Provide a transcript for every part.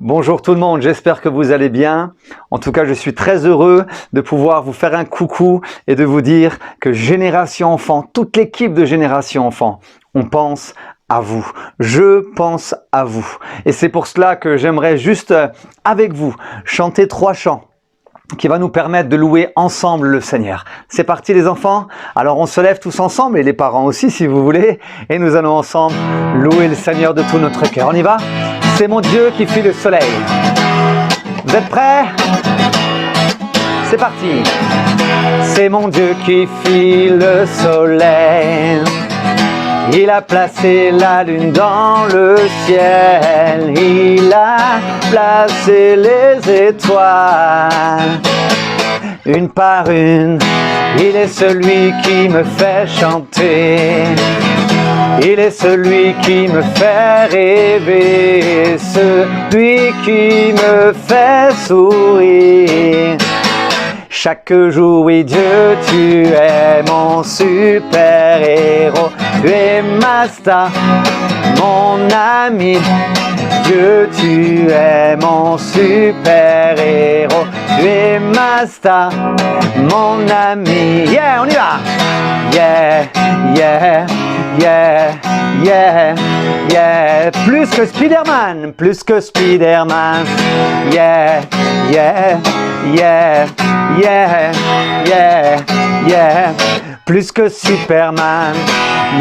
Bonjour tout le monde, j'espère que vous allez bien. En tout cas, je suis très heureux de pouvoir vous faire un coucou et de vous dire que Génération Enfant, toute l'équipe de Génération Enfant, on pense à vous. Je pense à vous. Et c'est pour cela que j'aimerais juste avec vous chanter 3 chants qui va nous permettre de louer ensemble le Seigneur. C'est parti les enfants? Alors on se lève tous ensemble et les parents aussi si vous voulez et nous allons ensemble louer le Seigneur de tout notre cœur. On y va? C'est mon Dieu qui fit le soleil. Vous êtes prêts? C'est parti. C'est mon Dieu qui fit le soleil. Il a placé la lune dans le ciel. Il a placé les étoiles. Une par une, il est celui qui me fait chanter. Il est celui qui me fait rêver, celui qui me fait sourire. Chaque jour, oui Dieu, tu es mon super-héros. Tu es ma star, mon ami. Dieu, tu es mon super-héros. Tu es ma star, mon ami. Yeah, on y va! Yeah, yeah, yeah, yeah, yeah. Plus que Spider-Man, plus que Spider-Man. Yeah, yeah, yeah, yeah, yeah, yeah. Plus que Superman.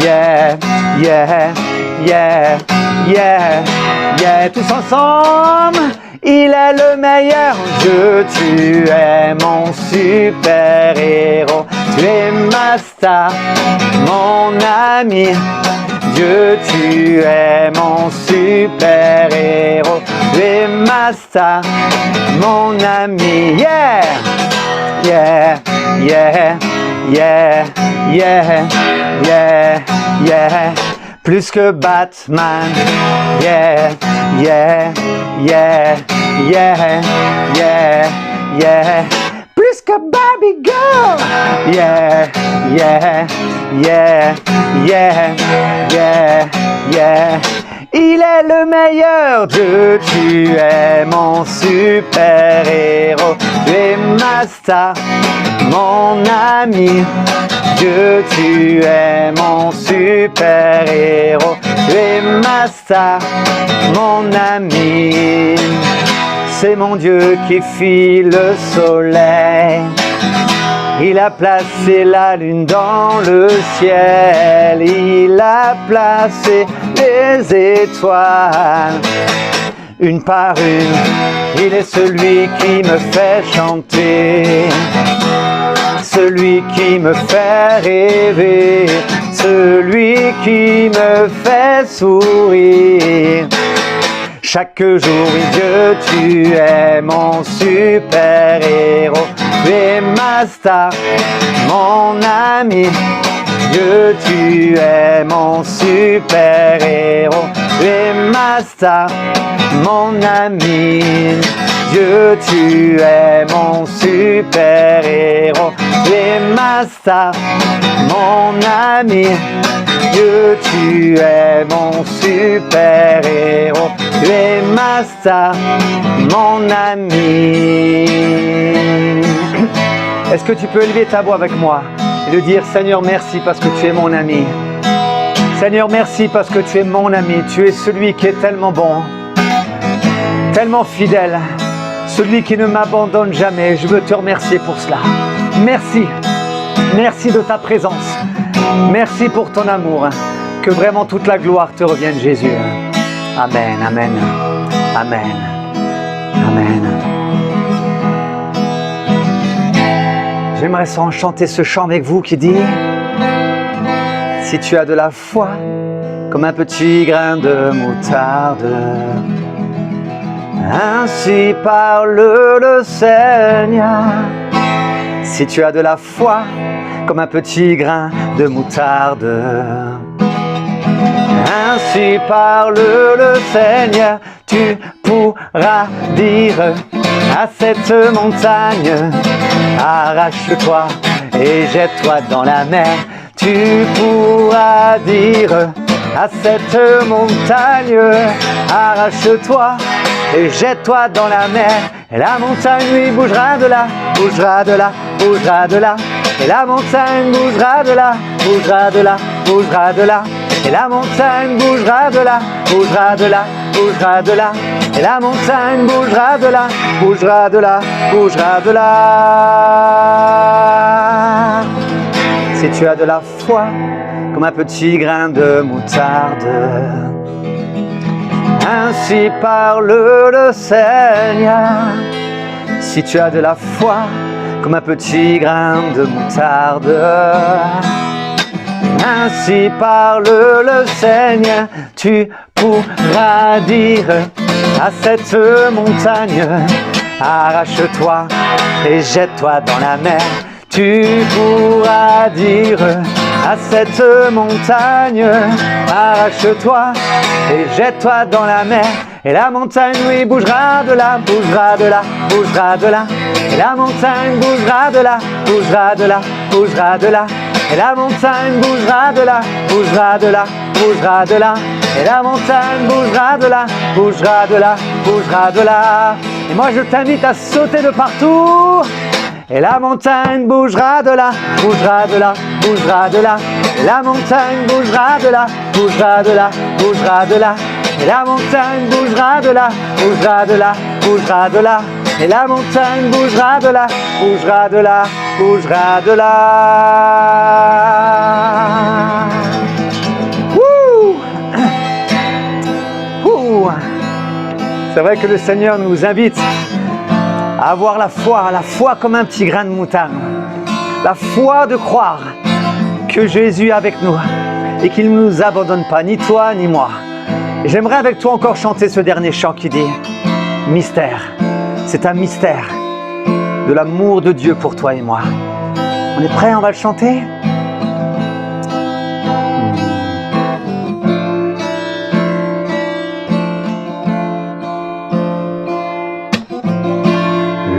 Yeah, yeah, yeah, yeah, yeah. Tous ensemble. Il est le meilleur Dieu, tu es mon super-héros. Tu es ma star, mon ami. Dieu, tu es mon super-héros. Tu es ma star, mon ami. Yeah, yeah, yeah, yeah, yeah, yeah, yeah. Plus que Batman. Yeah, yeah, yeah, yeah, yeah, yeah. Plus que Barbie Girl. Yeah, yeah, yeah, yeah, yeah, yeah. Il est le meilleur Dieu, tu es mon super-héros. Tu es ma star, mon ami. Dieu, tu es mon super-héros. Tu es ma star, mon ami. C'est mon Dieu qui fit le soleil. Il a placé la lune dans le ciel. Il a placé les étoiles. Une par une, il est celui qui me fait chanter. Celui qui me fait rêver. Celui qui me fait sourire. Chaque jour, oui Dieu, tu es mon super-héros. Tu es ma star, mon ami. Dieu, tu es mon super-héros. Tu es ma star, mon ami. Dieu, tu es mon super-héros. Tu es ma star, mon ami. Dieu, tu es mon super-héros. Tu es ma star, mon ami. Est-ce que tu peux élever ta voix avec moi et de dire Seigneur, merci parce que tu es mon ami. Seigneur, merci parce que tu es mon ami. Tu es celui qui est tellement bon, tellement fidèle, celui qui ne m'abandonne jamais. Je veux te remercier pour cela. Merci. Merci de ta présence. Merci pour ton amour. Que vraiment toute la gloire te revienne, Jésus. Amen, amen, amen, amen. J'aimerais chanter ce chant avec vous qui dit: si tu as de la foi comme un petit grain de moutarde, ainsi parle le Seigneur. Si tu as de la foi comme un petit grain de moutarde, ainsi parle le Seigneur. Tu pourras dire à cette montagne, arrache-toi et jette-toi dans la mer. Tu pourras dire à cette montagne, arrache-toi et jette-toi dans la mer. Et la montagne, lui, bougera de là, bougera de là, bougera de là. Et la montagne bougera de là, bougera de là, bougera de là. Et la montagne bougera de là, bougera de là, bougera de là. Et la montagne bougera de là, bougera de là, bougera de là. Si tu as de la foi, comme un petit grain de moutarde, ainsi parle le Seigneur. Si tu as de la foi, comme un petit grain de moutarde, ainsi parle le Seigneur, tu pourras dire à cette montagne, arrache-toi et jette-toi dans la mer. Tu pourras dire à cette montagne, arrache-toi et jette-toi dans la mer. Et la montagne, oui, bougera de là, bougera de là, bougera de là. Et la montagne bougera de là, bougera de là, bougera de là. Et la montagne bougera de là, bougera de là, bougera de là. Et la montagne bougera de là, bougera de là, bougera de là. Et moi je t'invite à sauter de partout. Et la montagne bougera de là, bougera de là, bougera de là. Et la montagne bougera de là, bougera de là, bougera de là. Et la montagne bougera de là, bougera de là, bougera de là. Et la montagne bougera de là, bougera de là, bougera de là. C'est vrai que le Seigneur nous invite à avoir la foi comme un petit grain de moutarde. La foi de croire que Jésus est avec nous et qu'il ne nous abandonne pas, ni toi ni moi. Et j'aimerais avec toi encore chanter ce dernier chant qui dit « Mystère ». C'est un mystère de l'amour de Dieu pour toi et moi. On est prêts, on va le chanter ?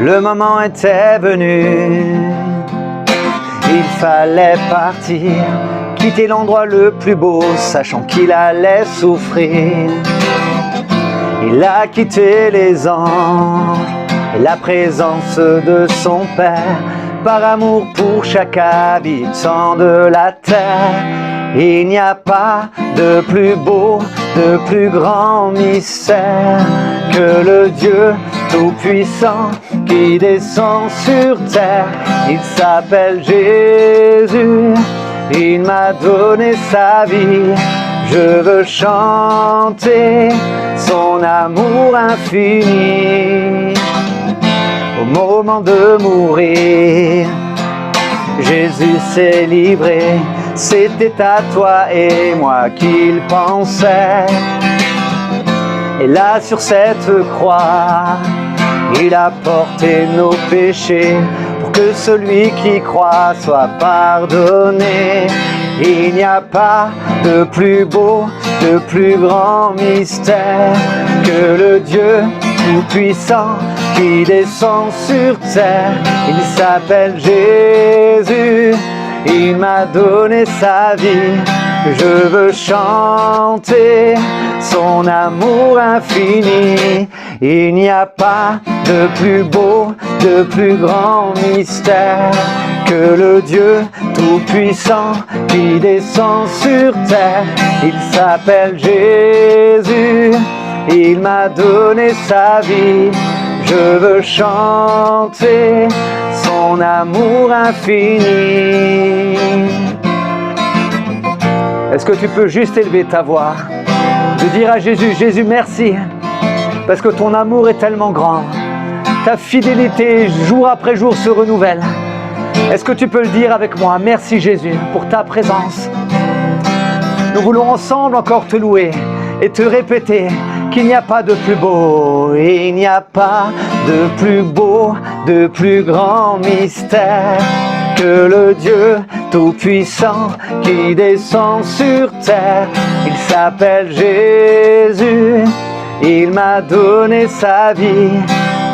Le moment était venu, il fallait partir, quitter l'endroit le plus beau, sachant qu'il allait souffrir. Il a quitté les anges et la présence de son Père, par amour pour chaque habitant de la terre. Il n'y a pas de plus beau, de plus grand mystère que le Dieu Tout-Puissant qui descend sur terre. Il s'appelle Jésus, il m'a donné sa vie. Je veux chanter son amour infini. Au moment de mourir, Jésus s'est livré. C'était à toi et moi qu'il pensait. Et là sur cette croix, il a porté nos péchés pour que celui qui croit soit pardonné. Il n'y a pas de plus beau, de plus grand mystère que le Dieu Tout-Puissant qui descend sur terre. Il s'appelle Jésus, il m'a donné sa vie. Je veux chanter son amour infini. Il n'y a pas de plus beau, de plus grand mystère que le Dieu Tout-Puissant qui descend sur terre. Il s'appelle Jésus, il m'a donné sa vie. Je veux chanter son amour infini. Est-ce que tu peux juste élever ta voix, de dire à Jésus, Jésus merci, parce que ton amour est tellement grand, ta fidélité jour après jour se renouvelle. Est-ce que tu peux le dire avec moi? Merci Jésus pour ta présence. Nous voulons ensemble encore te louer et te répéter qu'il n'y a pas de plus beau, il n'y a pas de plus beau, de plus grand mystère que le Dieu Tout-Puissant qui descend sur terre. Il s'appelle Jésus, il m'a donné sa vie.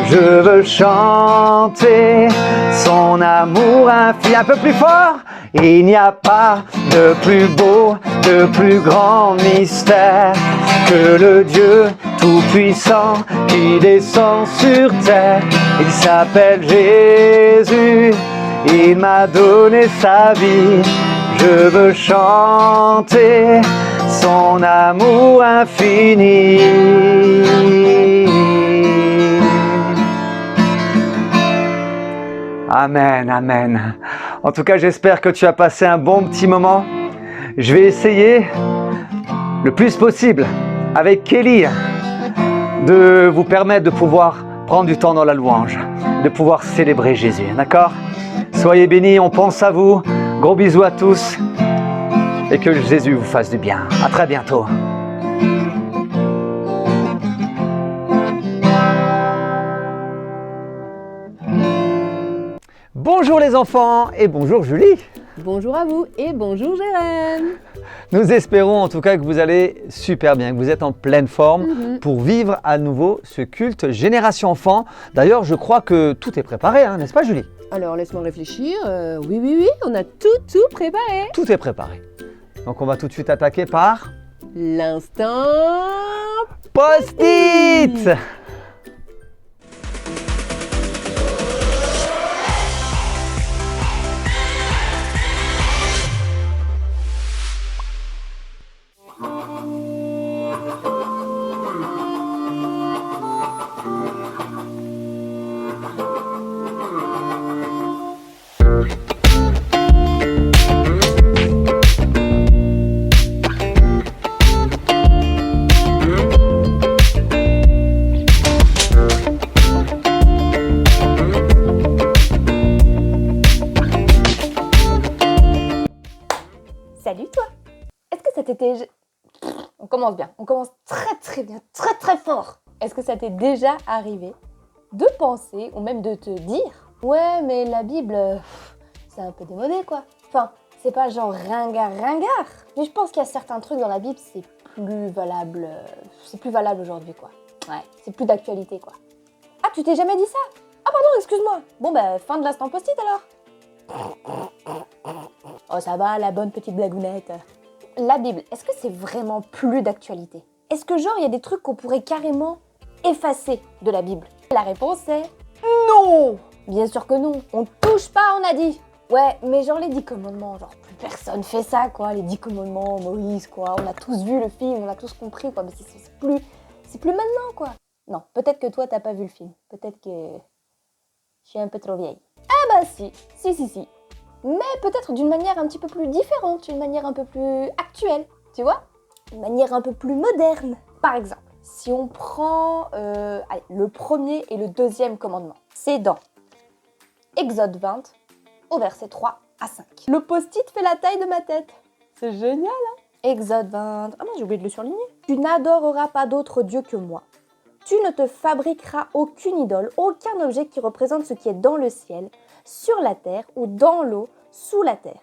Je veux chanter son amour infini. Un peu plus fort. Il n'y a pas de plus beau, de plus grand mystère que le Dieu tout-puissant qui descend sur terre. Il s'appelle Jésus, il m'a donné sa vie. Je veux chanter son amour infini. Amen, amen. En tout cas, j'espère que tu as passé un bon petit moment. Je vais essayer le plus possible avec Kelly de vous permettre de pouvoir prendre du temps dans la louange, de pouvoir célébrer Jésus, d'accord? Soyez bénis, on pense à vous. Gros bisous à tous et que Jésus vous fasse du bien. À très bientôt. Bonjour les enfants et bonjour Julie. Bonjour à vous et bonjour Jérém. Nous espérons en tout cas que vous allez super bien, que vous êtes en pleine forme pour vivre à nouveau ce culte Génération Enfant. D'ailleurs, je crois que tout est préparé, hein, n'est-ce pas Julie? Alors laisse-moi réfléchir. Oui, on a tout préparé. Tout est préparé. Donc on va tout de suite attaquer par... L'instant Post-it. Salut toi. Est-ce que ça t'était... On commence bien, on commence très bien, très fort. Est-ce que ça t'est déjà arrivé de penser ou même de te dire « Ouais, mais la Bible, c'est un peu démodé quoi. Enfin, c'est pas genre ringard. Mais je pense qu'il y a certains trucs dans la Bible, c'est plus valable aujourd'hui quoi. Ouais, c'est plus d'actualité quoi. Ah, tu t'es jamais dit ça? Ah pardon, excuse-moi. Bon bah, fin de l'instant post-it alors. Oh ça va, la bonne petite blagounette. La Bible, est-ce que c'est vraiment plus d'actualité? Est-ce que genre il y a des trucs qu'on pourrait carrément effacer de la Bible? La réponse est non. Bien sûr que non, on touche pas, on a dit. Ouais, mais genre les 10 commandements, genre plus personne fait ça quoi, les 10 commandements, Moïse quoi, on a tous vu le film, on a tous compris quoi, mais c'est plus maintenant quoi. Non, peut-être que toi t'as pas vu le film, peut-être que je suis un peu trop vieille. Ah bah si. Mais peut-être d'une manière un petit peu plus différente, une manière un peu plus actuelle, tu vois? Une manière un peu plus moderne. Par exemple, si on prend le premier et le deuxième commandement, c'est dans Exode 20, au verset 3 à 5. Le post-it fait la taille de ma tête. C'est génial, hein? Exode 20... Ah non, j'ai oublié de le surligner. Tu n'adoreras pas d'autre Dieu que moi. Tu ne te fabriqueras aucune idole, aucun objet qui représente ce qui est dans le ciel, sur la terre ou dans l'eau, sous la terre.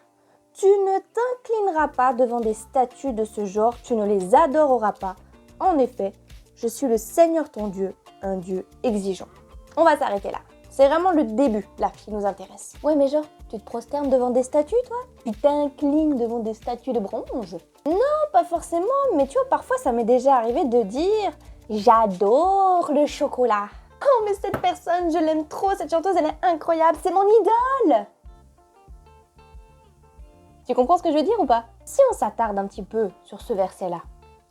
Tu ne t'inclineras pas devant des statues de ce genre, tu ne les adoreras pas. En effet, je suis le Seigneur ton Dieu, un Dieu exigeant. On va s'arrêter là. C'est vraiment le début, là, qui nous intéresse. Ouais, mais genre, tu te prosternes devant des statues, toi? Tu t'inclines devant des statues de bronze? Non, pas forcément, mais tu vois, parfois, ça m'est déjà arrivé de dire « J'adore le chocolat ». Oh, mais cette personne, je l'aime trop, cette chanteuse, elle est incroyable, c'est mon idole! Tu comprends ce que je veux dire ou pas? Si on s'attarde un petit peu sur ce verset-là,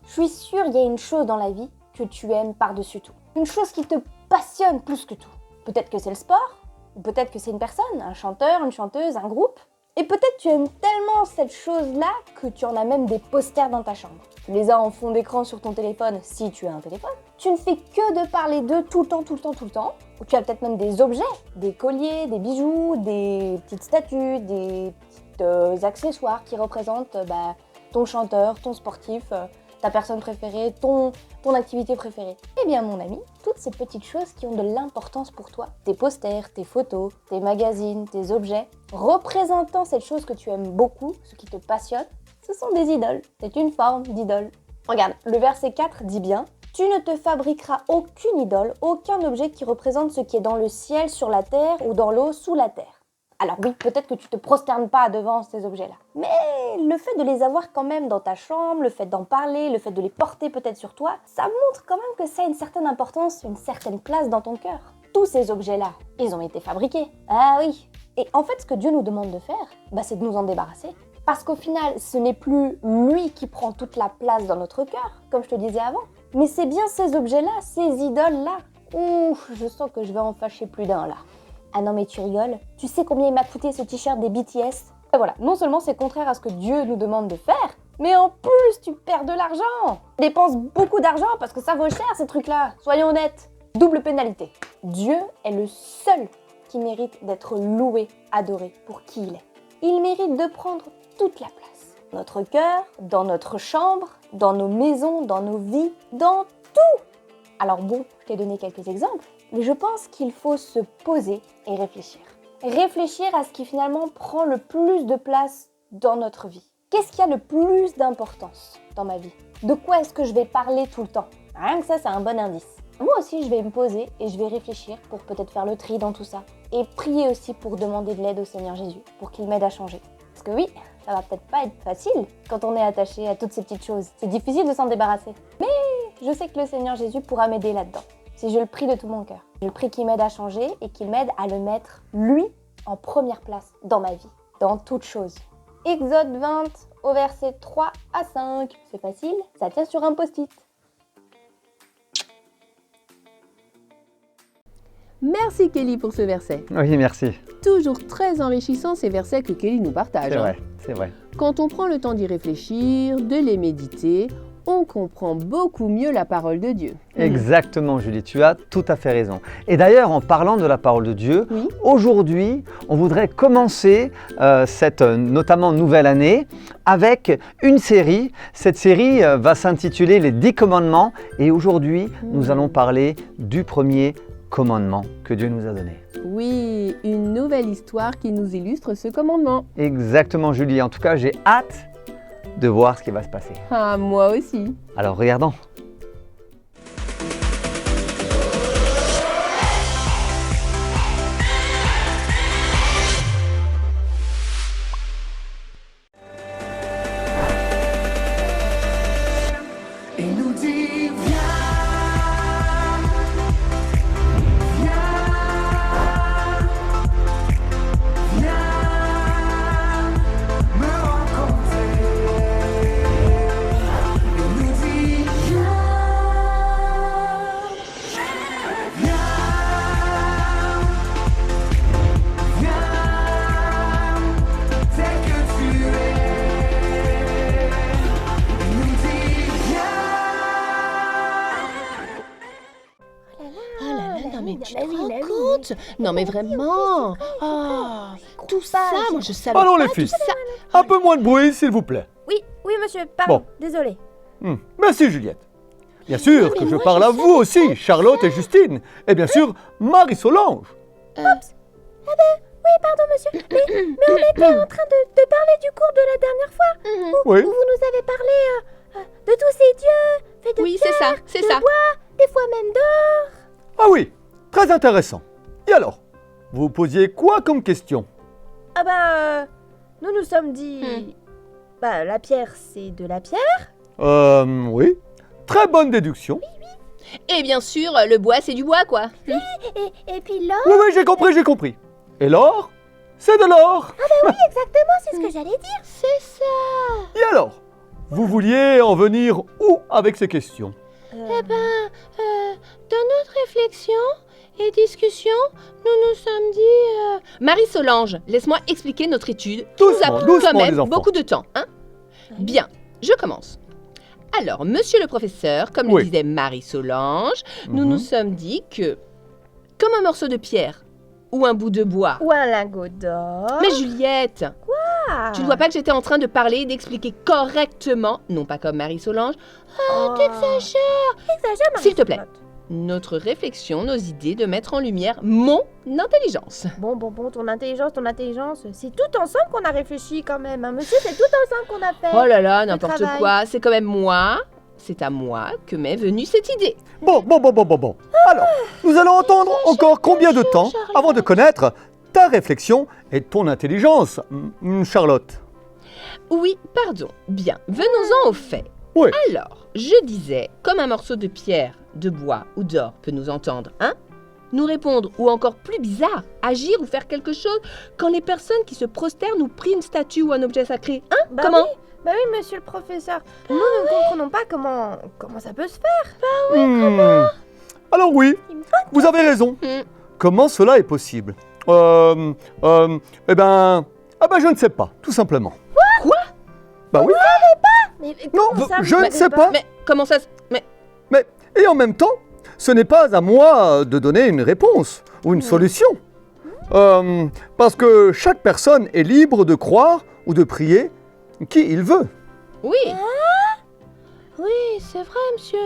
je suis sûre il y a une chose dans la vie que tu aimes par-dessus tout. Une chose qui te passionne plus que tout. Peut-être que c'est le sport, ou peut-être que c'est une personne, un chanteur, une chanteuse, un groupe. Et peut-être tu aimes tellement cette chose-là que tu en as même des posters dans ta chambre. Tu les as en fond d'écran sur ton téléphone, si tu as un téléphone. Tu ne fais que de parler d'eux tout le temps. Ou tu as peut-être même des objets, des colliers, des bijoux, des petites statues, des petits accessoires qui représentent ton chanteur, ton sportif, ta personne préférée, ton activité préférée. Eh bien mon ami, toutes ces petites choses qui ont de l'importance pour toi, tes posters, tes photos, tes magazines, tes objets, représentant cette chose que tu aimes beaucoup, ce qui te passionne, ce sont des idoles. C'est une forme d'idole. Regarde, le verset 4 dit bien « Tu ne te fabriqueras aucune idole, aucun objet qui représente ce qui est dans le ciel, sur la terre ou dans l'eau, sous la terre. » Alors oui, peut-être que tu te prosternes pas devant ces objets-là. Mais le fait de les avoir quand même dans ta chambre, le fait d'en parler, le fait de les porter peut-être sur toi, ça montre quand même que ça a une certaine importance, une certaine place dans ton cœur. Tous ces objets-là, ils ont été fabriqués. Ah oui. Et en fait, ce que Dieu nous demande de faire, c'est de nous en débarrasser. Parce qu'au final, ce n'est plus lui qui prend toute la place dans notre cœur, comme je te disais avant. Mais c'est bien ces objets-là, ces idoles-là. Ouf, je sens que je vais en fâcher plus d'un là. Ah non mais tu rigoles? Tu sais combien il m'a coûté ce t-shirt des BTS? Et voilà, non seulement c'est contraire à ce que Dieu nous demande de faire, mais en plus tu perds de l'argent. Tu dépenses beaucoup d'argent parce que ça vaut cher ces trucs-là, soyons honnêtes. Double pénalité. Dieu est le seul qui mérite d'être loué, adoré pour qui il est. Il mérite de prendre toute la place. Notre cœur, dans notre chambre, dans nos maisons, dans nos vies, dans tout. Alors bon, je t'ai donné quelques exemples, mais je pense qu'il faut se poser et réfléchir. Réfléchir à ce qui finalement prend le plus de place dans notre vie. Qu'est-ce qui a le plus d'importance dans ma vie? De quoi est-ce que je vais parler tout le temps? Rien que ça, c'est un bon indice. Moi aussi, je vais me poser et je vais réfléchir pour peut-être faire le tri dans tout ça. Et prier aussi pour demander de l'aide au Seigneur Jésus, pour qu'il m'aide à changer. Parce que oui, ça va peut-être pas être facile quand on est attaché à toutes ces petites choses. C'est difficile de s'en débarrasser. Mais je sais que le Seigneur Jésus pourra m'aider là-dedans. Si je le prie de tout mon cœur. Je le prie qu'il m'aide à changer et qu'il m'aide à le mettre, lui, en première place dans ma vie. Dans toute chose. Exode 20, au verset 3 à 5. C'est facile, ça tient sur un post-it. Merci Kelly pour ce verset. Oui, merci. Toujours très enrichissant ces versets que Kelly nous partage. C'est vrai. Quand on prend le temps d'y réfléchir, de les méditer, on comprend beaucoup mieux la parole de Dieu. Exactement, Julie, tu as tout à fait raison. Et d'ailleurs, en parlant de la parole de Dieu, Oui. aujourd'hui, on voudrait commencer cette notamment nouvelle année avec une série. Cette série va s'intituler Les 10 commandements et aujourd'hui, nous allons parler du premier commandement que Dieu nous a donné. Oui, une nouvelle histoire qui nous illustre ce commandement. Exactement, Julie. En tout cas, j'ai hâte de voir ce qui va se passer. Ah, moi aussi. Alors, regardons. Il nous dit Non mais vraiment. Ah, tout ça, moi je savais Allons pas les tout filles, ça. un peu moins de bruit s'il vous plaît. Oui, monsieur, pardon, Bon. désolé. Merci Juliette. Bien sûr que je parle à vous aussi, Charlotte et Justine. Et bien sûr, Marie-Solange. Oui, pardon, monsieur, mais on était en train de parler du cours de la dernière fois, Oui, où vous nous avez parlé de tous ces dieux, faits de Oui, pierre, c'est ça, c'est de ça. bois, des fois même d'or. ah oui, très intéressant. Et alors, vous posiez quoi comme question? Ah nous nous sommes dit... la pierre, c'est de la pierre. Oui, très bonne déduction. Et bien sûr, le bois c'est du bois quoi. Et puis l'or, Oui, j'ai compris. Et l'or, c'est de l'or. exactement, c'est ce que j'allais dire. C'est ça. Et alors, vous vouliez en venir où avec ces questions? Dans notre réflexion et discussion, nous nous sommes dit... Marie-Solange, laisse-moi expliquer notre étude qui nous Doucement, a pris doucement, quand même les enfants. beaucoup de temps. Hein. Bien, je commence. Alors, monsieur le professeur, comme Oui. le disait Marie-Solange, nous nous sommes dit que, comme un morceau de pierre ou un bout de bois... Ou un lingot d'or. Mais Juliette, tu ne vois pas que j'étais en train de parler et d'expliquer correctement, non pas comme Marie-Solange, t'exagères. Exagère, S'il te plaît. Marie-Charlotte. Notre réflexion, nos idées de mettre en lumière mon intelligence. Bon, ton intelligence, c'est tout ensemble qu'on a réfléchi quand même, hein, monsieur, c'est tout ensemble qu'on a fait. Oh là là, n'importe travail. quoi, c'est quand même moi, c'est à moi que m'est venue cette idée. Bon. Alors, nous allons entendre encore combien de temps avant de connaître ta réflexion et ton intelligence, Charlotte. Oui, pardon. Bien, venons-en au fait. Oui. Alors, je disais, comme un morceau de pierre, de bois ou d'or peut nous entendre, hein, nous répondre, ou encore plus bizarre, agir ou faire quelque chose quand les personnes qui se prosternent ou prient une statue ou un objet sacré, hein, Bah comment Bah oui, monsieur le professeur. Nous ne comprenons pas comment ça peut se faire. Alors oui, vous avez raison. Hmm. Comment cela est possible eh ben, je ne sais pas, tout simplement. Quoi Bah oui, Mais non, comment ça, je vous ne savez sais pas. Mais comment ça se... Mais... Mais, et en même temps, ce n'est pas à moi de donner une réponse ou une solution. Parce que chaque personne est libre de croire ou de prier qui il veut. Oui. Oui, c'est vrai, monsieur.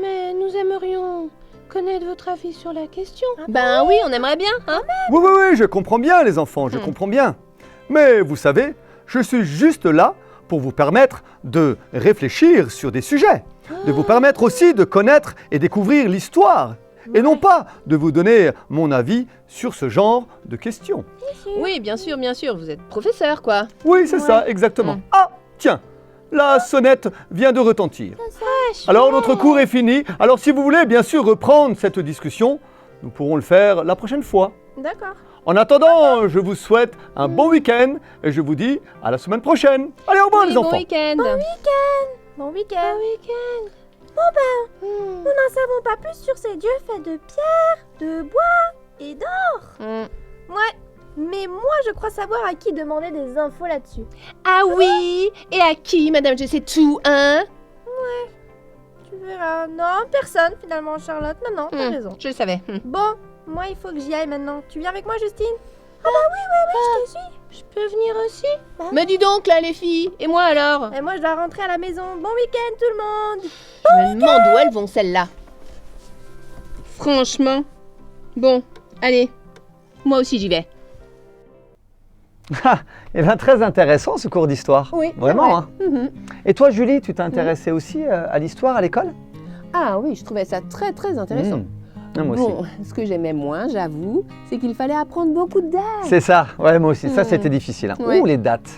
Mais nous aimerions connaître votre avis sur la question. Ben oui, on aimerait bien, hein. Oui, oui, oui, je comprends bien les enfants, je comprends bien. Mais vous savez, je suis juste là pour vous permettre de réfléchir sur des sujets, de vous permettre aussi de connaître et découvrir l'histoire, et non pas de vous donner mon avis sur ce genre de questions. Oui, bien sûr, vous êtes professeur, quoi. Oui, c'est ça, exactement. Ah, tiens, la sonnette vient de retentir. Alors, notre cours est fini. Alors, si vous voulez, bien sûr, reprendre cette discussion, nous pourrons le faire la prochaine fois. D'accord. En attendant, je vous souhaite un bon week-end et je vous dis à la semaine prochaine. Allez, au revoir Oui, les bon enfants. week-end. Bon week-end. Bon ben, nous n'en savons pas plus sur ces dieux faits de pierre, de bois et d'or. Ouais, mais moi je crois savoir à qui demander des infos là-dessus. Ah oui. Et à qui, madame, je sais tout, hein? Tu verras. Non, personne finalement, Charlotte. Non, t'as raison. Je le savais. Bon, moi il faut que j'y aille maintenant. Tu viens avec moi, Justine? Ah bah oui, je te suis. Je peux venir aussi? Bah, Mais dis donc, là, les filles. Et moi, alors? et moi je dois rentrer à la maison. Bon week-end tout le monde. Je me demande où elles vont, celles-là. Franchement. Bon, allez. Moi aussi, j'y vais. Ah, eh bien, très intéressant ce cours d'histoire. Oui, c'est Vraiment. vrai. Hein. Et toi, Julie, tu t'intéressais aussi à l'histoire à l'école? Ah oui, je trouvais ça très très intéressant. Moi aussi. Bon, ce que j'aimais moins, j'avoue, c'est qu'il fallait apprendre beaucoup de dates. C'est ça, ouais, moi aussi. Ça, c'était difficile. Hein. Ouais. Ouh, les dates.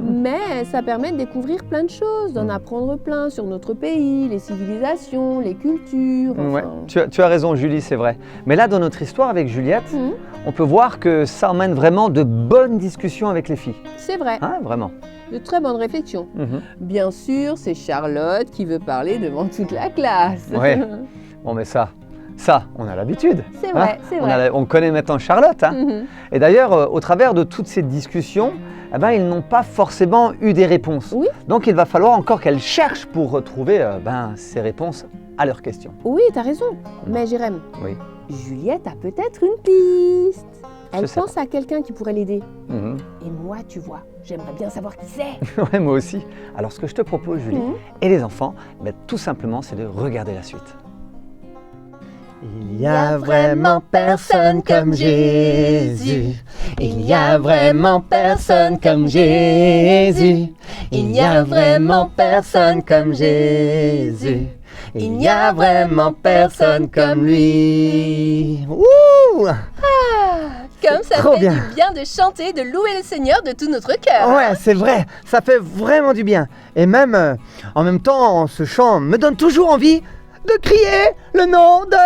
Mais ça permet de découvrir plein de choses, d'en apprendre plein sur notre pays, les civilisations, les cultures. Ouais. enfin. Tu as raison, Julie, c'est vrai. Mais là, dans notre histoire avec Juliette, Mhm. on peut voir que ça emmène vraiment de bonnes discussions avec les filles. C'est vrai, Hein, vraiment. de très bonnes réflexions. Mhm. Bien sûr, c'est Charlotte qui veut parler devant toute la classe. Ouais. Bon, mais ça, on a l'habitude. C'est vrai, c'est vrai. On connaît maintenant Charlotte. Hein. Mhm. Et d'ailleurs, au travers de toutes ces discussions, eh ben, ils n'ont pas forcément eu des réponses. Oui. Donc il va falloir encore qu'elles cherchent pour retrouver ces réponses à leurs questions. Oui, t'as raison. Mais Jérém, Oui. Juliette a peut-être une piste. Elle sais pense à quelqu'un qui pourrait l'aider. Mhm. Et moi, tu vois, j'aimerais bien savoir qui c'est. Ouais, moi aussi. Alors ce que je te propose, Julie, et les enfants, ben, tout simplement, c'est de regarder la suite. Il n'y a vraiment personne comme Jésus. Il n'y a vraiment personne comme Jésus. Il n'y a vraiment personne comme Jésus. Il n'y a vraiment personne comme lui. Ouh! Comme ça trop fait bien. du bien de chanter, de louer le Seigneur de tout notre cœur. Ouais, c'est vrai, ça fait vraiment du bien. Et même, en même temps, ce chant me donne toujours envie de crier le nom de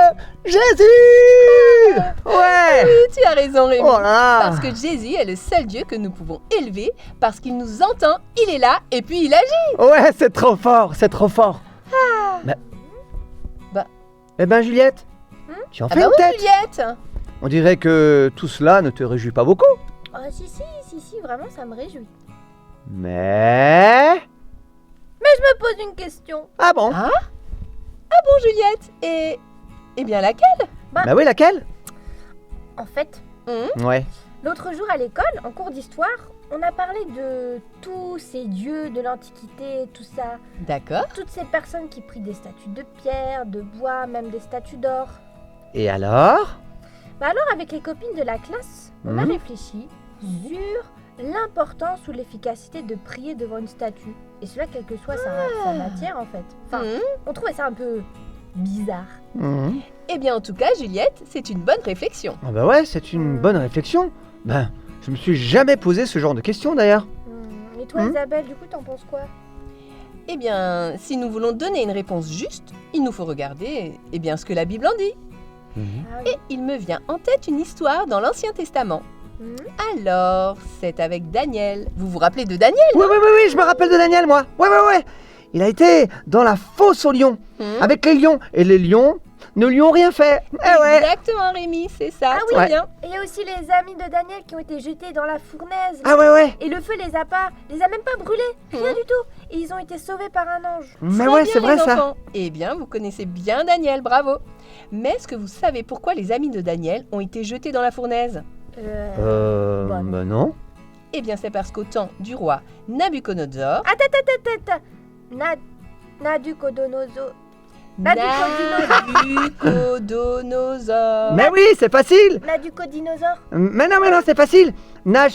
Jésus. Ouais. Oui, tu as raison, Rémi. Oh là là. Parce que Jésus est le seul Dieu que nous pouvons élever, parce qu'il nous entend, il est là, et puis il agit. Ouais, c'est trop fort, c'est trop fort. Bah. Eh ben, Juliette, tu en Ah fais bah une oui, tête. Juliette. On dirait que tout cela ne te réjouit pas beaucoup. Oh, si, vraiment ça me réjouit. Mais... Je me pose une question. Ah bon? Ah bon, Juliette. Et bien laquelle? Bah oui, laquelle? En fait, Ouais. l'autre jour à l'école, en cours d'histoire, on a parlé de tous ces dieux de l'Antiquité, tout ça. D'accord. Toutes ces personnes qui prient des statues de pierre, de bois, même des statues d'or. Et alors? Bah alors, avec les copines de la classe, on a réfléchi sur l'importance ou l'efficacité de prier devant une statue. Et cela, quelle que soit sa matière, en fait. Enfin, on trouvait ça un peu bizarre. Mhm. Eh bien, en tout cas, Juliette, c'est une bonne réflexion. Ah bah ouais, c'est une bonne réflexion. Ben, je me suis jamais posé ce genre de questions d'ailleurs. Et toi, Isabelle, du coup, t'en penses quoi? Eh bien, si nous voulons donner une réponse juste, il nous faut regarder ce que la Bible en dit. Et il me vient en tête une histoire dans l'Ancien Testament. Alors, c'est avec Daniel. Vous vous rappelez de Daniel? Oui, je me rappelle de Daniel, moi. Ouais. Il a été dans la fosse aux lions, avec les lions. Et les lions ne lui ont rien fait. Exactement, Rémi, c'est ça. Ah oui, très bien. Et il y a aussi les amis de Daniel qui ont été jetés dans la fournaise. Ah ouais. Et le feu les a même pas brûlés, rien du tout. Et ils ont été sauvés par un ange. Mais Très ouais, bien, c'est vrai les ça. enfants. Eh bien, vous connaissez bien Daniel, bravo. Mais est-ce que vous savez pourquoi les amis de Daniel ont été jetés dans la fournaise? Bah non. Eh bien, c'est parce qu'au temps du roi Nabuchodonosor... Attends. Nabucodonosor. Nabuchodonosor. Mais oui, c'est facile. Nabucodinosaure. Mais non, c'est facile. Mais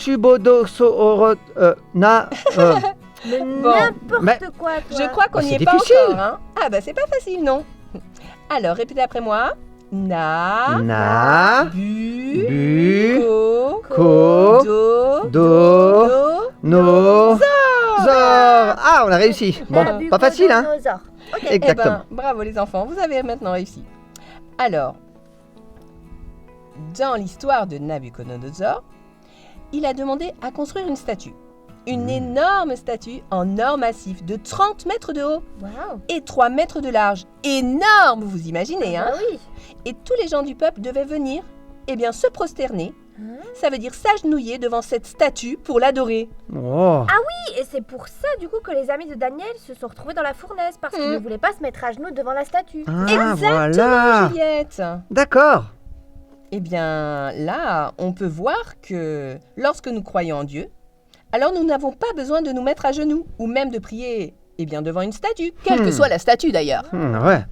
Bon. n'importe quoi, toi. Je crois qu'on n'y c'est est pas difficile. encore. Hein. Ah bah c'est pas facile, non. Alors, répétez après moi. Na, Bu, bu, ko, ko, do, no, zor. Ah, on a réussi. Bon, pas facile, hein. Nabucodonosor. Ok. Eh Exactement. ben, bravo les enfants, vous avez maintenant réussi. Alors, dans l'histoire de Nabuchodonosor, il a demandé à construire une statue. Une énorme statue en or massif de 30 mètres de haut Waouh. et 3 mètres de large. Énorme, vous imaginez, hein? Ah oui. Et tous les gens du peuple devaient venir, se prosterner. Ça veut dire s'agenouiller devant cette statue pour l'adorer. Oh. Et c'est pour ça, du coup, que les amis de Daniel se sont retrouvés dans la fournaise, parce qu'ils ne voulaient pas se mettre à genoux devant la statue. Ah, Exactement, voilà. Juliette. D'accord. Eh bien, là, on peut voir que lorsque nous croyons en Dieu, alors nous n'avons pas besoin de nous mettre à genoux ou même de prier devant une statue, quelle que soit la statue d'ailleurs. Ouais.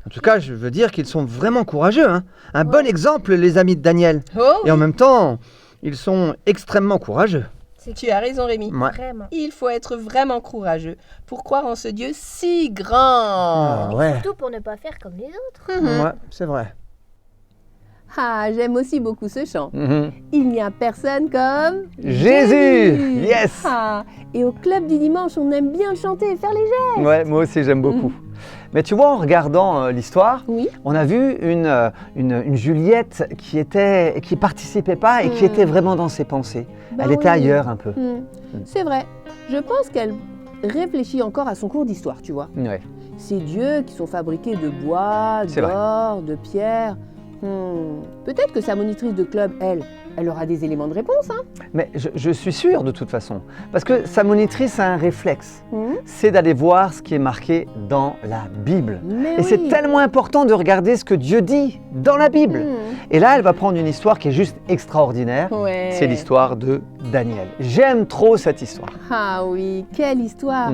En tout cas, je veux dire qu'ils sont vraiment courageux. Hein. Un bon exemple, les amis de Daniel. Oh, Et en même temps, ils sont extrêmement courageux. tu as raison Rémi. Ouais. Vraiment. Il faut être vraiment courageux pour croire en ce Dieu si grand. Ah, ouais. Surtout pour ne pas faire comme les autres. Ouais, c'est vrai. Ah, j'aime aussi beaucoup ce chant. Mhm. Il n'y a personne comme Jésus. Yes. Ah, et au club du dimanche, on aime bien le chanter et faire les gestes. Ouais, moi aussi j'aime beaucoup. Mais tu vois, en regardant l'histoire, Oui. on a vu une Juliette qui participait pas et qui était vraiment dans ses pensées. Bah Elle était oui. ailleurs un peu. C'est vrai. Je pense qu'elle réfléchit encore à son cours d'histoire, tu vois. Ouais. Ces dieux qui sont fabriqués de bois, C'est vrai. d'or, de pierre. Peut-être que sa monitrice de club, elle aura des éléments de réponse, hein. Mais je suis sûr de toute façon. Parce que sa monitrice a un réflexe. Mhm. C'est d'aller voir ce qui est marqué dans la Bible. Mais Et c'est oui. tellement important de regarder ce que Dieu dit dans la Bible. Et là, elle va prendre une histoire qui est juste extraordinaire. Ouais. C'est l'histoire de Daniel. J'aime trop cette histoire. Ah oui, quelle histoire.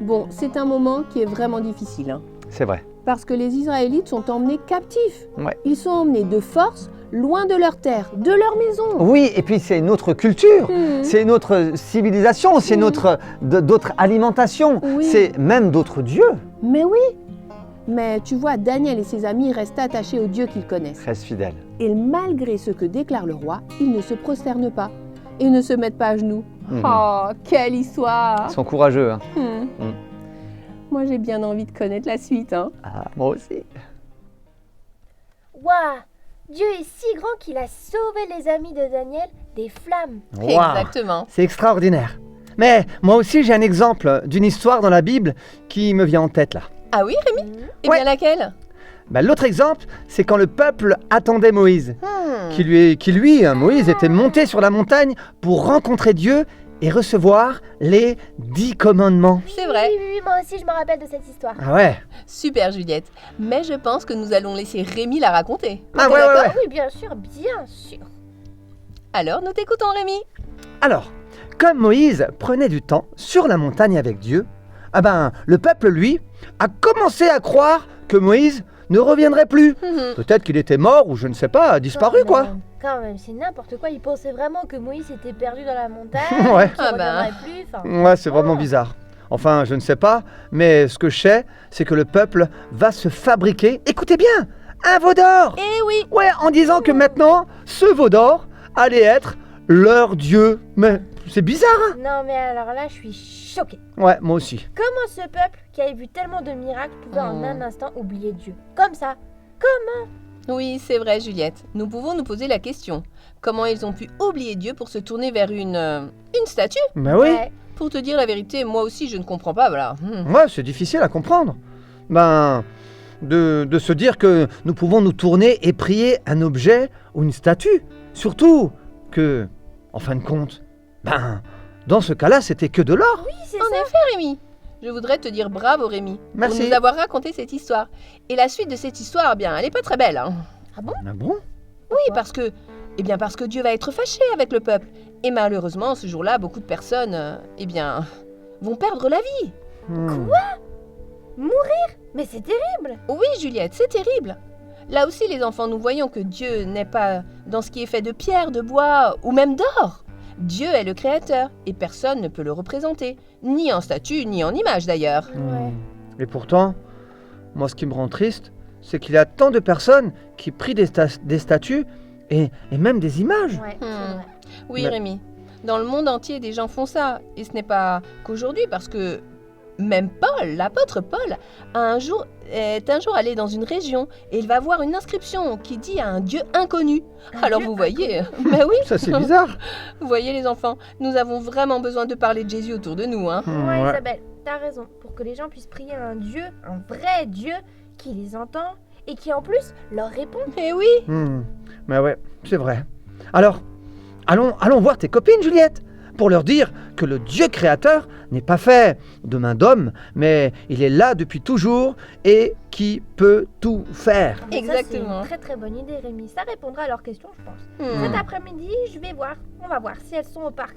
Bon, c'est un moment qui est vraiment difficile, hein. C'est vrai. Parce que les Israélites sont emmenés captifs. Ouais. Ils sont emmenés de force, loin de leur terre, de leur maison. Oui, et puis c'est une autre culture, Mhm. c'est une autre civilisation, c'est d'autres alimentations, Oui. c'est même d'autres dieux. Mais oui. Mais tu vois, Daniel et ses amis restent attachés au Dieu qu'ils connaissent. Reste fidèle. Et malgré ce que déclare le roi, ils ne se prosternent pas et ne se mettent pas à genoux. Mhm. Oh, quelle histoire. Ils sont courageux. Hein. Moi, j'ai bien envie de connaître la suite, hein. Ah, moi aussi. Waouh. Dieu est si grand qu'il a sauvé les amis de Daniel des flammes. Waouh. Exactement. C'est extraordinaire. Mais moi aussi, j'ai un exemple d'une histoire dans la Bible qui me vient en tête là. Ah oui Rémi? Et Ouais. bien laquelle? L'autre exemple, c'est quand le peuple attendait Moïse. Moïse était monté sur la montagne pour rencontrer Dieu et recevoir les 10 commandements. C'est vrai. Oui, moi aussi je me rappelle de cette histoire. Ah ouais. Super Juliette. Mais je pense que nous allons laisser Rémi la raconter. Ah T'es ouais, d'accord? ouais. Oui, bien sûr, bien sûr. Alors nous t'écoutons Rémi. Alors, comme Moïse prenait du temps sur la montagne avec Dieu, le peuple, lui, a commencé à croire que Moïse ne reviendrait plus. Peut-être qu'il était mort ou je ne sais pas, disparu quoi. Quand même, c'est n'importe quoi. Ils pensaient vraiment que Moïse était perdu dans la montagne, Ouais. qu'il reviendrait plus. Enfin, Ouais, c'est vraiment bizarre. Enfin, je ne sais pas, mais ce que je sais, c'est que le peuple va se fabriquer, écoutez bien, Un veau d'or. Eh oui. Ouais, en disant que maintenant, ce veau d'or allait être leur dieu. Mais c'est bizarre, hein? Non mais alors là, je suis choquée. Ouais, moi aussi. Comment ce peuple qui avait vu tellement de miracles pouvait en un instant oublier Dieu? Comme ça. Comment? Oui, c'est vrai, Juliette. Nous pouvons nous poser la question. Comment ils ont pu oublier Dieu pour se tourner vers une statue? Ben oui. Ouais. Pour te dire la vérité, moi aussi, je ne comprends pas, voilà. Ouais, c'est difficile à comprendre. Ben, de se dire que nous pouvons nous tourner et prier un objet ou une statue. Surtout que, en fin de compte, ben, dans ce cas-là, c'était que de l'or. Oui, c'est En ça. effet, Rémi. Je voudrais te dire bravo, Rémi, Merci. pour nous avoir raconté cette histoire. Et la suite de cette histoire, bien, elle n'est pas très belle, hein. Ah bon? Oui, parce que Dieu va être fâché avec le peuple. Et malheureusement, ce jour-là, beaucoup de personnes, vont perdre la vie. Mais c'est terrible. Oui, Juliette, c'est terrible. Là aussi, les enfants, nous voyons que Dieu n'est pas dans ce qui est fait de pierre, de bois ou même d'or. Dieu est le créateur et personne ne peut le représenter, ni en statue, ni en image d'ailleurs. Ouais. Et pourtant, moi, ce qui me rend triste, c'est qu'il y a tant de personnes qui prient des statues et même des images. Ouais, c'est vrai. Oui, Mais- Rémi, dans le monde entier, des gens font ça. Et ce n'est pas qu'aujourd'hui, parce que même Paul, l'apôtre Paul, est un jour allé dans une région et il va voir une inscription qui dit à un Dieu inconnu. Alors Dieu vous voyez, mais oui, Ça, c'est bizarre. vous voyez les enfants, nous avons vraiment besoin de parler de Jésus autour de nous, hein. Ouais, Isabelle, t'as raison. Pour que les gens puissent prier à un Dieu, un vrai Dieu, qui les entend et qui en plus leur répond. Mais oui, Mais ouais, c'est vrai. Alors, allons voir tes copines, Juliette, pour leur dire que le Dieu créateur n'est pas fait de main d'homme, mais il est là depuis toujours et qui peut tout faire. Mais ça, Exactement. c'est une très très bonne idée, Rémi. Ça répondra à leurs questions, je pense. Hmm. Cet après-midi, je vais voir. On va voir si elles sont au parc.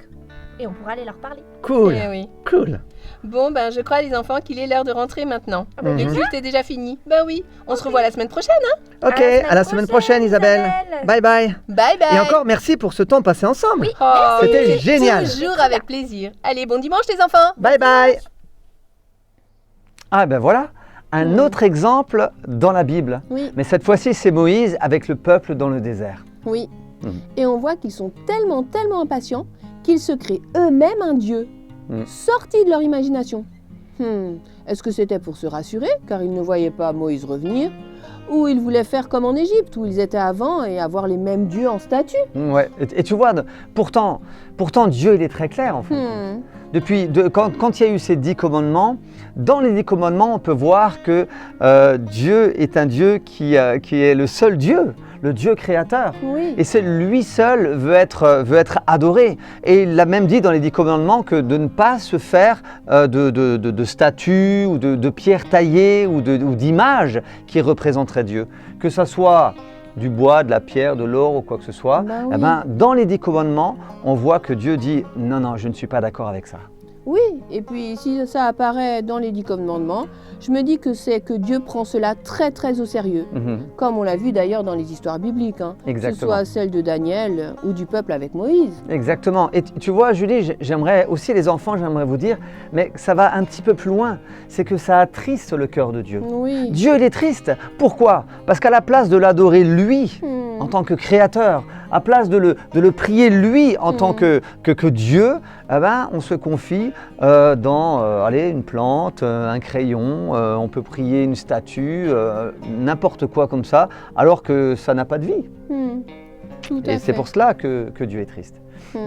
Et on pourra aller leur parler. Cool, Eh oui. cool. Bon, ben je crois les enfants qu'il est l'heure de rentrer maintenant. Ah bah, Mhm. Le culte est déjà fini. Ben oui, on se revoit la semaine prochaine, hein. Ok, à la semaine prochaine, Isabelle. Bye bye. Bye bye. Et encore merci pour ce temps passé ensemble. Oh, C'était c'est génial. Toujours avec plaisir. Allez, bon dimanche les enfants. Bye bye. Ah ben voilà, un autre exemple dans la Bible. Oui, Mais cette fois-ci, c'est Moïse avec le peuple dans le désert. oui. Mhm. Et on voit qu'ils sont tellement impatients qu'ils se créent eux-mêmes un dieu, Mhm. sorti de leur imagination. Est-ce que c'était pour se rassurer, car ils ne voyaient pas Moïse revenir, ou ils voulaient faire comme en Égypte, où ils étaient avant, et avoir les mêmes dieux en statue? Ouais. Et tu vois, pourtant Dieu, il est très clair en fait. Quand il y a eu ces 10 commandements, dans les 10 commandements, on peut voir que Dieu est un Dieu qui est le seul Dieu, le Dieu créateur. Oui. Et c'est lui seul veut être adoré. Et il l'a même dit dans les 10 commandements que de ne pas se faire de statues ou de pierres taillées ou d'images qui représenteraient Dieu. Que ça soit du bois, de la pierre, de l'or ou quoi que ce soit, Bah oui. eh ben, dans les 10 commandements, on voit que Dieu dit « Non, je ne suis pas d'accord avec ça ». Oui, et puis si ça apparaît dans les 10 commandements, je me dis que c'est que Dieu prend cela très au sérieux, comme on l'a vu d'ailleurs dans les histoires bibliques, hein, que ce Exactement. soit celle de Daniel ou du peuple avec Moïse. Exactement. Et tu vois, Julie, j'aimerais aussi les enfants, j'aimerais vous dire, mais ça va un petit peu plus loin, c'est que ça attriste le cœur de Dieu. Oui. Dieu, il est triste. Pourquoi? Parce qu'à la place de l'adorer lui, en tant que créateur, à place de le prier lui en tant que Dieu, eh ben, on se confie dans une plante, un crayon, on peut prier une statue, n'importe quoi comme ça, alors que ça n'a pas de vie. Tout à Et c'est fait. pour cela que Dieu est triste.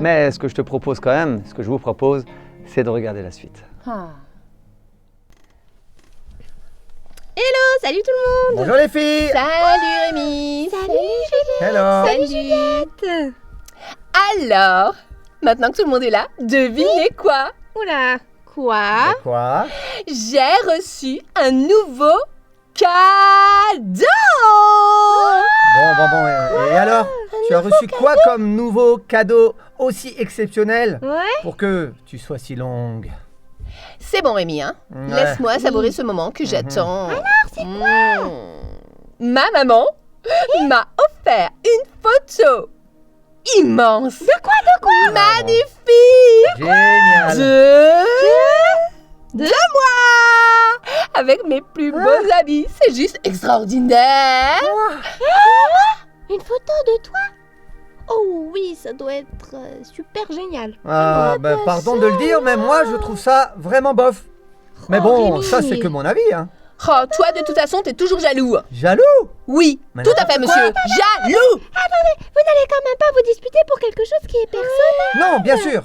Mais ce que je te propose quand même, ce que je vous propose, c'est de regarder la suite. Ah. Salut tout le monde. Bonjour les filles. Salut Rémi. Hello. Salut Juliette. Alors, maintenant que tout le monde est là, devinez quoi? Oula, quoi? Quoi? J'ai reçu un nouveau cadeau. Bon. Et alors? Tu as reçu quoi comme nouveau cadeau aussi exceptionnel Ouais. pour que tu sois si longue? C'est bon Rémi, hein? Ouais. Laisse-moi savourer ce moment que j'attends. Alors, c'est quoi? Ma maman m'a offert une photo immense. De quoi? Magnifique. Génial. De moi. avec mes plus beaux amis. C'est juste extraordinaire. Une photo de toi? Oh oui, ça doit être super génial. Ah, ben, pardon de le dire, mais moi, je trouve ça vraiment bof. Mais bon, Rémi. ça, c'est que mon avis, hein. Oh, toi, de toute façon, t'es toujours jaloux. Jaloux? Oui, Mais tout à fait, monsieur. Jaloux. Vous n'allez quand même pas vous disputer pour quelque chose qui est personnel. Non, bien sûr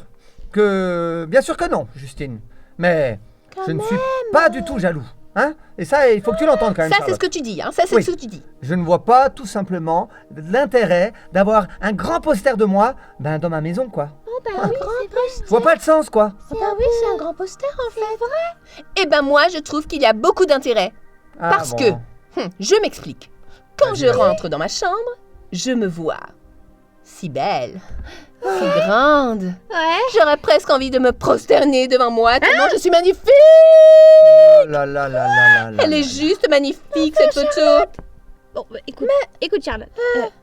que non, Justine. Mais je ne suis pas du tout jaloux. Hein? Et ça, il faut que tu l'entendes quand même, Ça, c'est ce Charlotte. que tu dis, hein. Ça, c'est Oui. ce que tu dis. Je ne vois pas tout simplement l'intérêt d'avoir un grand poster de moi dans ma maison, quoi. Oh bah oui, c'est vrai. Je vois pas le sens, quoi. Oh bah oui, c'est un grand poster en fait. Eh ben moi, je trouve qu'il y a beaucoup d'intérêt. Ah, Parce bon. que, je m'explique. Quand Vas-y, je vas-y. rentre dans ma chambre, je me vois si belle, si grande. Ouais. J'aurais presque envie de me prosterner devant moi tellement je suis magnifique. Oh là là là là là là Elle là est là. juste magnifique, cette photo. Bon, bah, écoute Charlotte,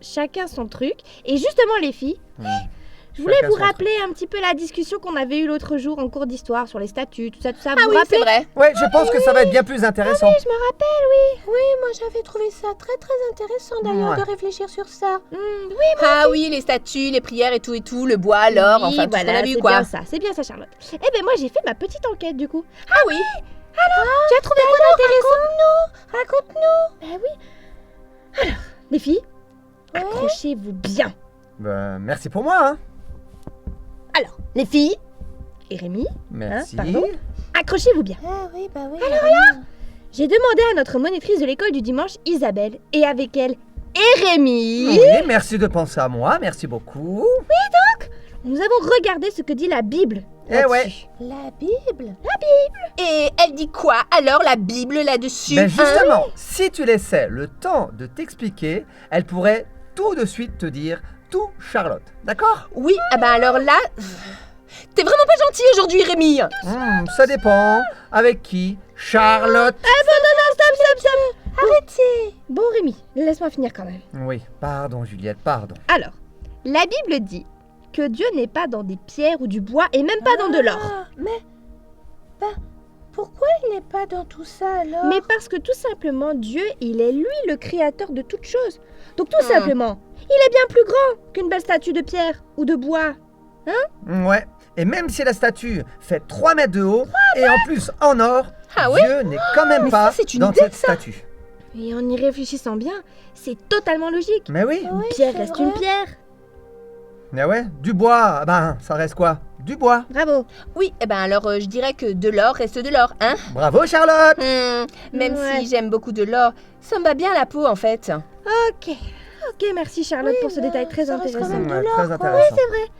chacun son truc. Et justement les filles, je voulais Chacun vous son truc. rappeler un petit peu la discussion qu'on avait eue l'autre jour en cours d'histoire sur les statues, tout ça. Ah vous oui, rappelez? c'est vrai. Ouais, je pense que ça va être bien plus intéressant. Je me rappelle, oui. Oui, moi j'avais trouvé ça très intéressant d'ailleurs Ouais. de réfléchir sur ça. Ah oui, les statues, les prières et tout, le bois, l'or, Oui, enfin tout ce qu'on voilà, a vu, c'est quoi. bien ça, c'est bien ça Charlotte. Eh ben moi j'ai fait ma petite enquête du coup. Ah oui. Tu as trouvé quoi d'intéressant? Raconte-nous. Ben oui. Alors, les filles, accrochez-vous bien. Ben, merci pour moi, hein. Alors, les filles et Rémi, Merci. pardon. accrochez-vous bien. Ah oui, bah oui. J'ai demandé à notre monitrice de l'école du dimanche, Isabelle, et avec elle, et Rémi, Oui, merci de penser à moi, merci beaucoup. nous avons regardé ce que dit la Bible. Eh là-dessus. ouais. La Bible. Et elle dit quoi alors, la Bible, là-dessus Ben hein justement, si tu laissais le temps de t'expliquer, elle pourrait tout de suite te dire tout, Charlotte. D'accord? Oui, ah ben alors là... T'es vraiment pas gentil aujourd'hui, Rémi. Ça dépend. Avec qui? Charlotte. Stop. Arrêtez. Bon Rémi, laisse-moi finir quand même. Oui, pardon Juliette, pardon. Alors, la Bible dit que Dieu n'est pas dans des pierres ou du bois et même pas dans de l'or. Mais, pourquoi il n'est pas dans tout ça alors? Mais parce que tout simplement, Dieu, il est lui le créateur de toutes choses. Donc tout simplement, il est bien plus grand qu'une belle statue de pierre ou de bois. Ouais. Et même si la statue fait 3 mètres de haut, et en plus en or, Ah ouais? Dieu n'est quand même mais pas ça, c'est une dans idée, cette ça. statue. Et en y réfléchissant bien, c'est totalement logique. Mais oui. Une pierre reste une pierre. Mais ouais, du bois, ben ça reste quoi? Du bois. Bravo. Oui, eh ben alors je dirais que de l'or reste de l'or, hein. Bravo Charlotte. Même Ouais. si j'aime beaucoup de l'or, ça me va bien la peau en fait. Ok, merci Charlotte pour ce détail très ça reste quand intéressant. même Ouais, de l'or, très quoi. intéressant.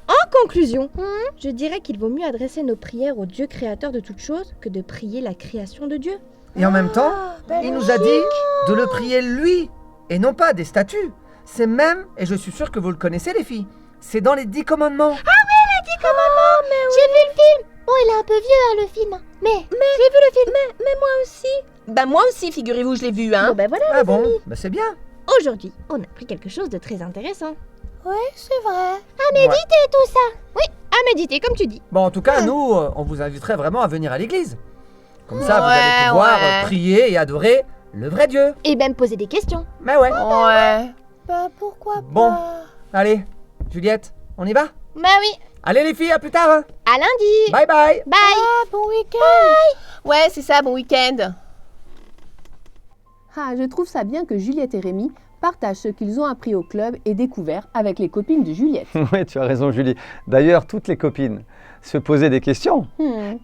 En conclusion, je dirais qu'il vaut mieux adresser nos prières au Dieu créateur de toutes choses que de prier la création de Dieu. Et en même temps, belle il nous a dit de le prier lui, et non pas des statues. C'est même, et je suis sûre que vous le connaissez les filles, c'est dans les 10 commandements. J'ai vu le film. Bon, il est un peu vieux le film, mais j'ai vu le film. Mais moi aussi. Bah moi aussi, figurez-vous, je l'ai vu, hein. Bon ben voilà. Ah bon, ben c'est bien. Aujourd'hui, on a appris quelque chose de très intéressant. Oui, c'est vrai. Ouais. Tout ça. Oui, à méditer comme tu dis. Bon, en tout cas, nous, on vous inviterait vraiment à venir à l'église. Comme ça, vous allez Ouais, pouvoir ouais. prier et adorer le vrai Dieu. Et même poser des questions. Mais ouais. Ouais. Bah pourquoi Bon. pas? Allez, Juliette, on y va? Bah oui. Allez les filles, à plus tard. Hein. À lundi. Bye bye. Bye. Ah, bon week-end. Ouais, c'est ça, bon week-end. Ah, je trouve ça bien que Juliette et Rémi partagent ce qu'ils ont appris au club et découvert avec les copines de Juliette. Oui, tu as raison, Julie. D'ailleurs, toutes les copines se posaient des questions.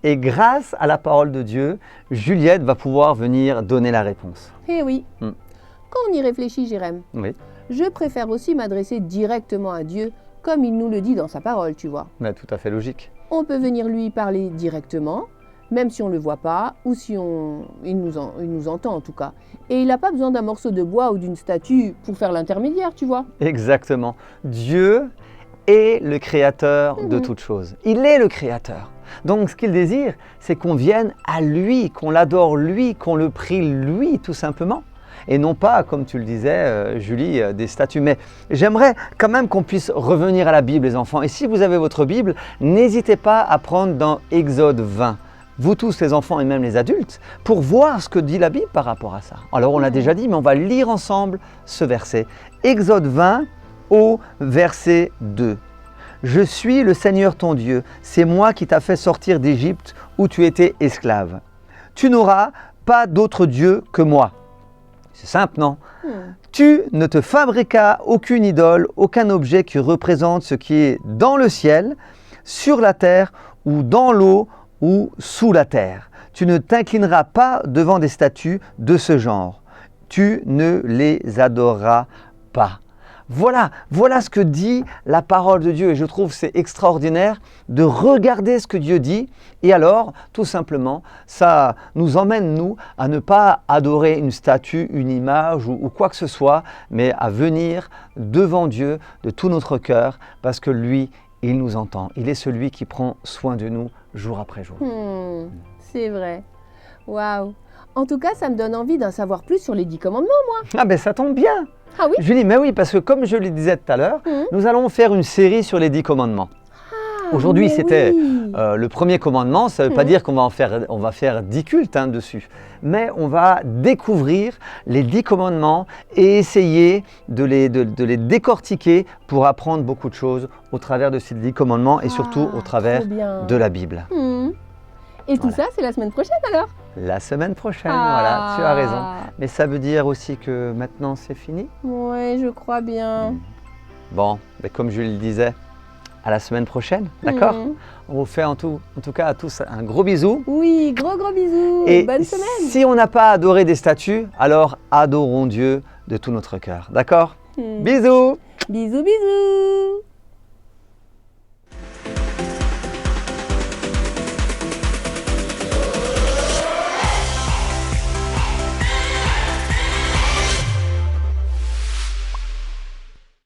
Et grâce à la parole de Dieu, Juliette va pouvoir venir donner la réponse. Eh oui. Hmm. Quand on y réfléchit, Jérém, Oui, je préfère aussi m'adresser directement à Dieu, comme il nous le dit dans sa parole, tu vois. mais tout à fait logique. On peut venir lui parler directement, même si on ne le voit pas, ou si il nous entend en tout cas. Et il n'a pas besoin d'un morceau de bois ou d'une statue pour faire l'intermédiaire, tu vois. Exactement. Dieu est le créateur de toutes choses. Il est le créateur. Donc ce qu'il désire, c'est qu'on vienne à lui, qu'on l'adore lui, qu'on le prie lui, tout simplement. Et non pas, comme tu le disais, Julie, des statues. Mais j'aimerais quand même qu'on puisse revenir à la Bible, les enfants. Et si vous avez votre Bible, n'hésitez pas à prendre dans Exode 20. vous tous les enfants et même les adultes, pour voir ce que dit la Bible par rapport à ça. Alors on l'a déjà dit, mais on va lire ensemble ce verset. Exode 20 au verset 2. Je suis le Seigneur ton Dieu, c'est moi qui t'ai fait sortir d'Égypte où tu étais esclave. Tu n'auras pas d'autre Dieu que moi. C'est simple, non? Tu ne te fabriquas aucune idole, aucun objet qui représente ce qui est dans le ciel, sur la terre ou dans l'eau ou sous la terre. Tu ne t'inclineras pas devant des statues de ce genre. Tu ne les adoreras pas. Voilà ce que dit la parole de Dieu et je trouve c'est extraordinaire de regarder ce que Dieu dit et alors tout simplement ça nous emmène nous à ne pas adorer une statue, une image ou quoi que ce soit mais à venir devant Dieu de tout notre cœur parce que lui il nous entend, il est celui qui prend soin de nous jour après jour. C'est vrai. Waouh. En tout cas, ça me donne envie d'en savoir plus sur les 10 commandements, moi. Ah ben ça tombe bien. Ah oui? Julie, mais oui, parce que comme je le disais tout à l'heure, nous allons faire une série sur les 10 commandements. Aujourd'hui, c'était le premier commandement, ça ne veut pas dire qu'on va faire 10 cultes dessus, mais on va découvrir les 10 commandements et essayer de les décortiquer pour apprendre beaucoup de choses au travers de ces 10 commandements et surtout au travers de la Bible. Et tout ça, c'est la semaine prochaine alors? La semaine prochaine, voilà, tu as raison. Mais ça veut dire aussi que maintenant c'est fini? Oui, je crois bien. Bon, mais comme je le disais, à la semaine prochaine, d'accord? On vous fait en tout cas à tous un gros bisou. Oui, gros bisous. Et bonne semaine. Si on n'a pas adoré des statues, alors adorons Dieu de tout notre cœur, d'accord? Bisous! Bisous.